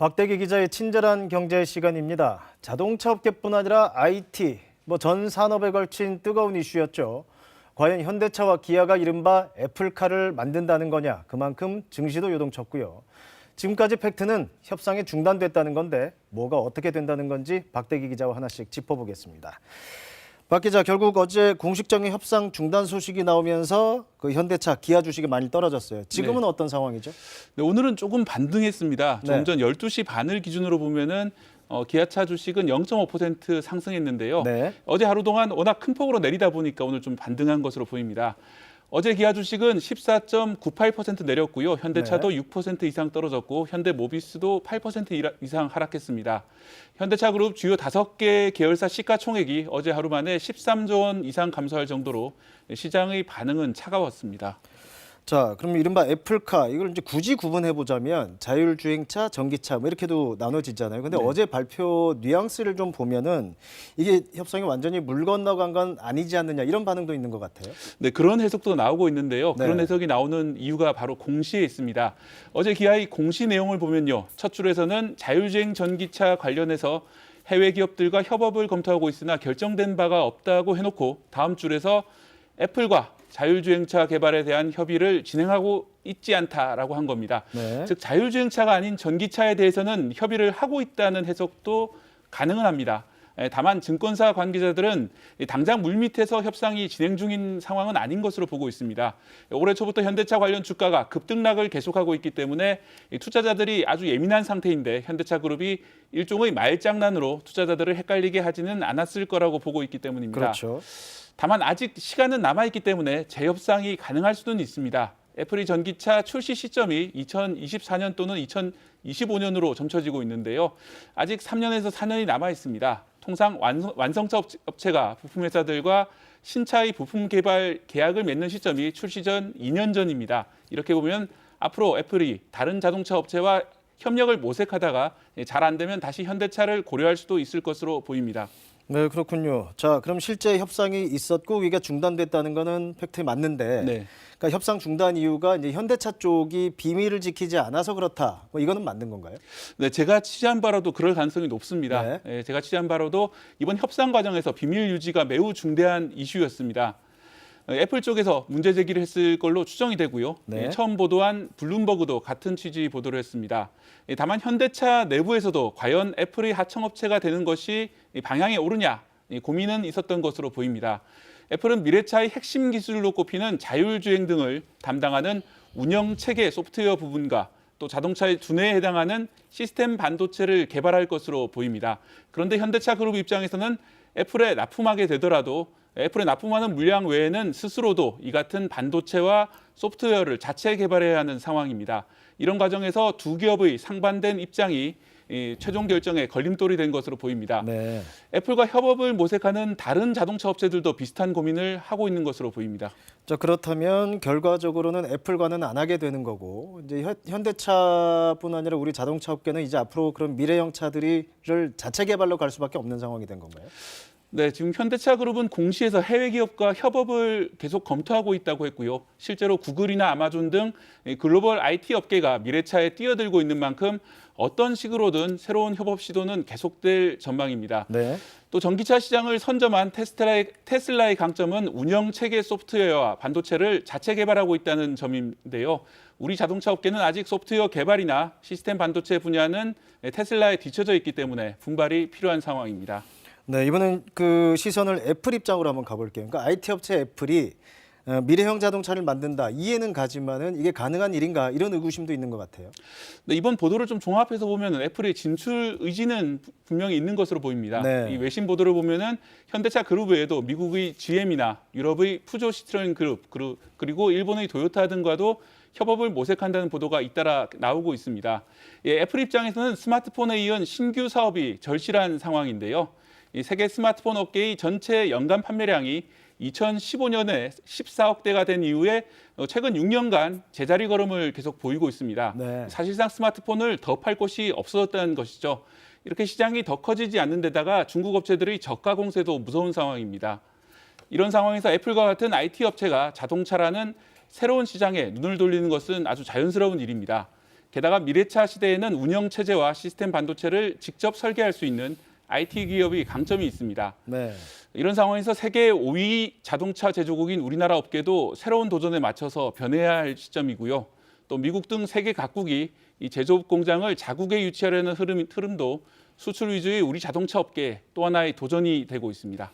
박대기 기자의 친절한 경제 시간입니다. 자동차 업계뿐 아니라 IT, 전 산업에 걸친 뜨거운 이슈였죠. 과연 현대차와 기아가 이른바 애플카를 만든다는 거냐, 그만큼 증시도 요동쳤고요. 지금까지 팩트는 협상이 중단됐다는 건데 뭐가 어떻게 된다는 건지 박대기 기자와 하나씩 짚어보겠습니다. 박 기자, 결국 어제 공식적인 협상 중단 소식이 나오면서 그 현대차, 기아 주식이 많이 떨어졌어요. 지금은 어떤 상황이죠? 네, 오늘은 조금 반등했습니다. 네. 조금 전 12시 반을 기준으로 보면은 기아차 주식은 0.5% 상승했는데요. 네. 어제 하루 동안 워낙 큰 폭으로 내리다 보니까 오늘 좀 반등한 것으로 보입니다. 어제 기아 주식은 14.98% 내렸고요. 현대차도 6% 이상 떨어졌고 현대모비스도 8% 이상 하락했습니다. 현대차그룹 주요 5개 계열사 시가총액이 어제 하루 만에 13조 원 이상 감소할 정도로 시장의 반응은 차가웠습니다. 자, 그럼 이른바 애플카, 이걸 이제 굳이 구분해 보자면 자율주행차, 전기차 이렇게도 나눠지잖아요. 근데 네. 어제 발표 뉘앙스를 좀 보면은 이게 협상이 완전히 물 건너간 건 아니지 않느냐, 이런 반응도 있는 것 같아요. 네, 그런 해석도 나오고 있는데요. 네. 그런 해석이 나오는 이유가 바로 공시에 있습니다. 어제 기아의 공시 내용을 보면요. 첫 줄에서는 자율주행 전기차 관련해서 해외 기업들과 협업을 검토하고 있으나 결정된 바가 없다고 해놓고 다음 줄에서 애플과 자율주행차 개발에 대한 협의를 진행하고 있지 않다라고 한 겁니다. 네. 즉 자율주행차가 아닌 전기차에 대해서는 협의를 하고 있다는 해석도 가능은 합니다. 다만 증권사 관계자들은 당장 물밑에서 협상이 진행 중인 상황은 아닌 것으로 보고 있습니다. 올해 초부터 현대차 관련 주가가 급등락을 계속하고 있기 때문에 투자자들이 아주 예민한 상태인데 현대차 그룹이 일종의 말장난으로 투자자들을 헷갈리게 하지는 않았을 거라고 보고 있기 때문입니다. 그렇죠. 다만 아직 시간은 남아있기 때문에 재협상이 가능할 수는 있습니다. 애플이 전기차 출시 시점이 2024년 또는 2025년으로 점쳐지고 있는데요. 아직 3년에서 4년이 남아 있습니다. 통상 완성차 업체가 부품회사들과 신차의 부품 개발 계약을 맺는 시점이 출시 전 2년 전입니다. 이렇게 보면 앞으로 애플이 다른 자동차 업체와 협력을 모색하다가 잘 안 되면 다시 현대차를 고려할 수도 있을 것으로 보입니다. 네, 그렇군요. 자, 그럼 실제 협상이 있었고 이게 중단됐다는 거는 팩트에 맞는데, 네. 그러니까 협상 중단 이유가 이제 현대차 쪽이 비밀을 지키지 않아서 그렇다. 이거는 맞는 건가요? 네, 제가 취재한 바로도 그럴 가능성이 높습니다. 네. 예, 제가 취재한 바로도 이번 협상 과정에서 비밀 유지가 매우 중대한 이슈였습니다. 애플 쪽에서 문제 제기를 했을 걸로 추정이 되고요. 네. 처음 보도한 블룸버그도 같은 취지 보도를 했습니다. 다만 현대차 내부에서도 과연 애플의 하청업체가 되는 것이 방향에 옳으냐 고민은 있었던 것으로 보입니다. 애플은 미래차의 핵심 기술로 꼽히는 자율주행 등을 담당하는 운영체계 소프트웨어 부분과 또 자동차의 두뇌에 해당하는 시스템 반도체를 개발할 것으로 보입니다. 그런데 현대차 그룹 입장에서는 애플에 납품하게 되더라도 애플에 납품하는 물량 외에는 스스로도 이 같은 반도체와 소프트웨어를 자체 개발해야 하는 상황입니다. 이런 과정에서 두 기업의 상반된 입장이 최종 결정에 걸림돌이 된 것으로 보입니다. 네. 애플과 협업을 모색하는 다른 자동차 업체들도 비슷한 고민을 하고 있는 것으로 보입니다. 자, 그렇다면 결과적으로는 애플과는 안 하게 되는 거고, 이제 현대차뿐 아니라 우리 자동차 업계는 이제 앞으로 그런 미래형 차들을 자체 개발로 갈 수밖에 없는 상황이 된 건가요? 네, 지금 현대차 그룹은 공시에서 해외 기업과 협업을 계속 검토하고 있다고 했고요. 실제로 구글이나 아마존 등 글로벌 IT 업계가 미래차에 뛰어들고 있는 만큼 어떤 식으로든 새로운 협업 시도는 계속될 전망입니다. 네. 또 전기차 시장을 선점한 테슬라의 강점은 운영 체계 소프트웨어와 반도체를 자체 개발하고 있다는 점인데요. 우리 자동차 업계는 아직 소프트웨어 개발이나 시스템 반도체 분야는 테슬라에 뒤처져 있기 때문에 분발이 필요한 상황입니다. 네, 이번엔 그 시선을 애플 입장으로 한번 가볼게요. 그러니까 IT 업체 애플이 미래형 자동차를 만든다. 이해는 가지만은 이게 가능한 일인가, 이런 의구심도 있는 것 같아요. 네, 이번 보도를 좀 종합해서 보면 애플의 진출 의지는 분명히 있는 것으로 보입니다. 네. 이 외신 보도를 보면은 현대차 그룹 외에도 미국의 GM이나 유럽의 푸조 시트로엔 그룹 그리고 일본의 도요타 등과도 협업을 모색한다는 보도가 잇따라 나오고 있습니다. 예, 애플 입장에서는 스마트폰에 이은 신규 사업이 절실한 상황인데요. 이 세계 스마트폰 업계의 전체 연간 판매량이 2015년에 14억대가 된 이후에 최근 6년간 제자리 걸음을 계속 보이고 있습니다. 네. 사실상 스마트폰을 더 팔 곳이 없어졌다는 것이죠. 이렇게 시장이 더 커지지 않는 데다가 중국 업체들의 저가 공세도 무서운 상황입니다. 이런 상황에서 애플과 같은 IT 업체가 자동차라는 새로운 시장에 눈을 돌리는 것은 아주 자연스러운 일입니다. 게다가 미래차 시대에는 운영 체제와 시스템 반도체를 직접 설계할 수 있는 IT 기업이 강점이 있습니다. 네. 이런 상황에서 세계 5위 자동차 제조국인 우리나라 업계도 새로운 도전에 맞춰서 변해야 할 시점이고요. 또 미국 등 세계 각국이 이 제조업 공장을 자국에 유치하려는 흐름도 수출 위주의 우리 자동차 업계 또 하나의 도전이 되고 있습니다.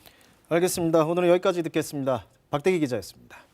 알겠습니다. 오늘은 여기까지 듣겠습니다. 박대기 기자였습니다.